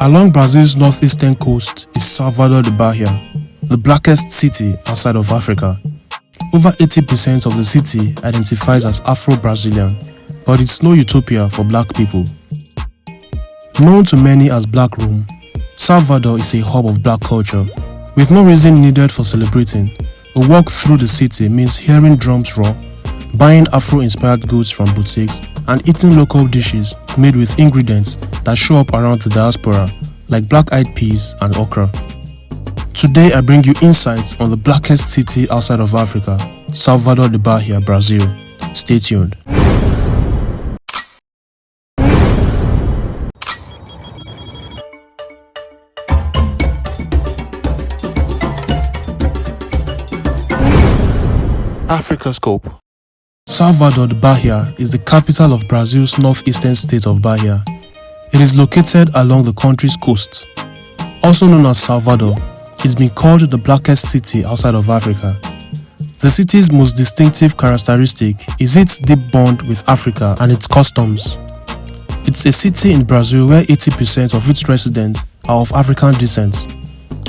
Along Brazil's northeastern coast is Salvador de Bahia, the blackest city outside of Africa. Over 80% of the city identifies as Afro-Brazilian, but it's no utopia for black people. Known to many as Black Rome, Salvador is a hub of black culture. With no reason needed for celebrating, a walk through the city means hearing drums roar, buying Afro-inspired goods from boutiques, and eating local dishes made with ingredients that show up around the diaspora, like black-eyed peas and okra. Today I bring you insights on the blackest city outside of Africa, Salvador de Bahia, Brazil. Stay tuned. Africa Scope. Salvador de Bahia is the capital of Brazil's northeastern state of Bahia. It is located along the country's coast. Also known as Salvador, it's been called the blackest city outside of Africa. The city's most distinctive characteristic is its deep bond with Africa and its customs. It's a city in Brazil where 80% of its residents are of African descent.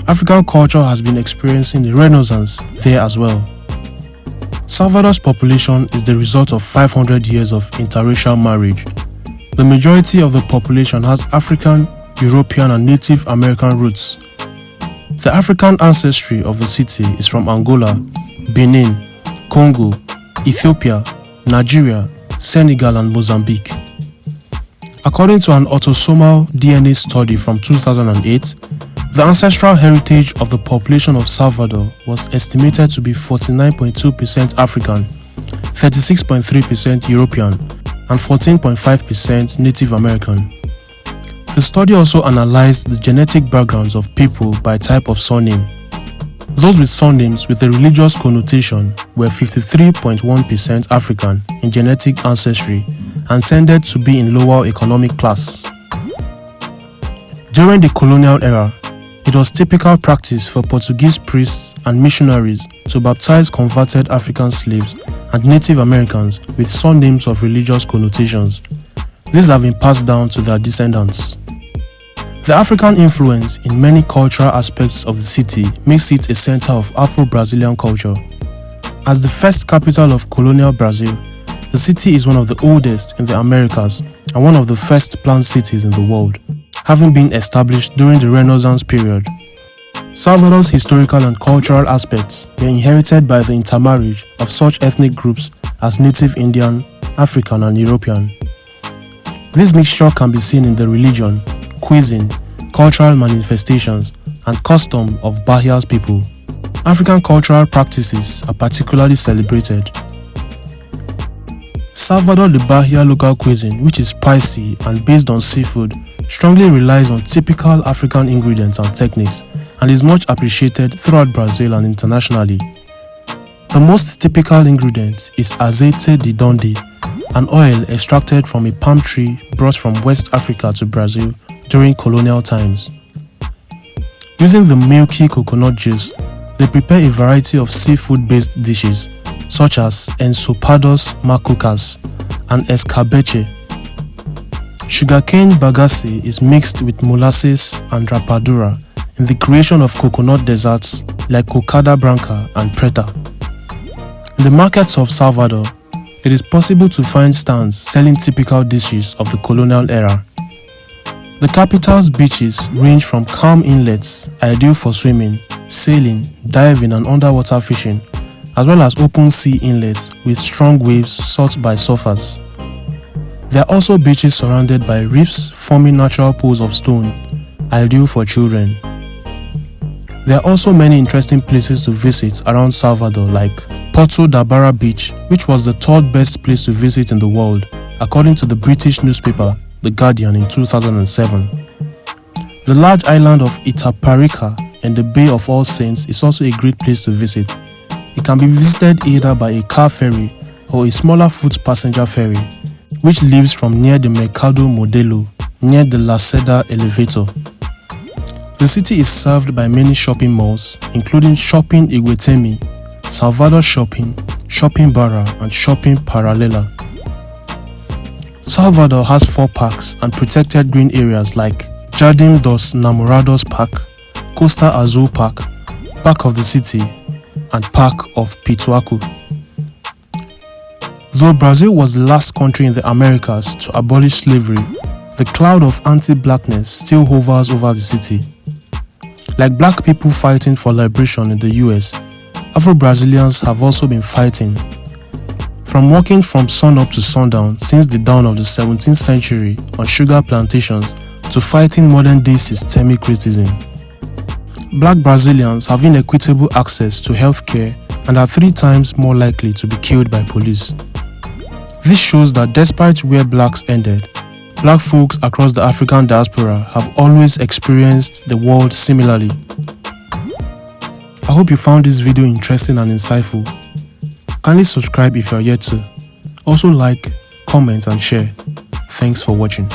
African culture has been experiencing a renaissance there as well. Salvador's population is the result of 500 years of interracial marriage. The majority of the population has African, European and Native American roots. The African ancestry of the city is from Angola, Benin, Congo, Ethiopia, Nigeria, Senegal and Mozambique. According to an autosomal DNA study from 2008, the ancestral heritage of the population of Salvador was estimated to be 49.2% African, 36.3% European, and 14.5% Native American. The study also analyzed the genetic backgrounds of people by type of surname. Those with surnames with a religious connotation were 53.1% African in genetic ancestry and tended to be in lower economic class. During the colonial era, it was typical practice for Portuguese priests and missionaries to baptize converted African slaves and Native Americans with surnames of religious connotations. These have been passed down to their descendants. The African influence in many cultural aspects of the city makes it a center of Afro-Brazilian culture. As the first capital of colonial Brazil, the city is one of the oldest in the Americas and one of the first planned cities in the world, having been established during the Renaissance period. Salvador's historical and cultural aspects were inherited by the intermarriage of such ethnic groups as Native Indian, African and European. This mixture can be seen in the religion, cuisine, cultural manifestations, and custom of Bahia's people. African cultural practices are particularly celebrated. Salvador de Bahia local cuisine, which is spicy and based on seafood, strongly relies on typical African ingredients and techniques and is much appreciated throughout Brazil and internationally. The most typical ingredient is azeite de donde, an oil extracted from a palm tree brought from West Africa to Brazil during colonial times. Using the milky coconut juice, they prepare a variety of seafood-based dishes such as ensopados macucas and escabeche. Sugarcane bagasse is mixed with molasses and rapadura in the creation of coconut desserts like cocada branca and preta. In the markets of Salvador, it is possible to find stands selling typical dishes of the colonial era. The capital's beaches range from calm inlets, ideal for swimming, sailing, diving and underwater fishing, as well as open sea inlets with strong waves sought by surfers. There are also beaches surrounded by reefs forming natural pools of stone, ideal for children. There are also many interesting places to visit around Salvador like Porto da Barra Beach, which was the third best place to visit in the world, according to the British newspaper The Guardian in 2007. The large island of Itaparica and the Bay of All Saints is also a great place to visit. It can be visited either by a car ferry or a smaller foot passenger ferry, which leaves from near the Mercado Modelo, near the La Seda elevator. The city is served by many shopping malls, including Shopping Iguatemi, Salvador Shopping, Shopping Barra, and Shopping Paralela. Salvador has 4 parks and protected green areas like Jardim dos Namorados Park, Costa Azul Park, Park of the City, and Park of Pituacu. Though Brazil was the last country in the Americas to abolish slavery, the cloud of anti-blackness still hovers over the city. Like black people fighting for liberation in the US, Afro-Brazilians have also been fighting. From working from sunup to sundown since the dawn of the 17th century on sugar plantations to fighting modern-day systemic racism. Black Brazilians have inequitable access to healthcare and are 3 times more likely to be killed by police. This shows that despite where blacks ended, black folks across the African diaspora have always experienced the world similarly. I hope you found this video interesting and insightful. Kindly subscribe if you are yet to. Also like, comment and share. Thanks for watching.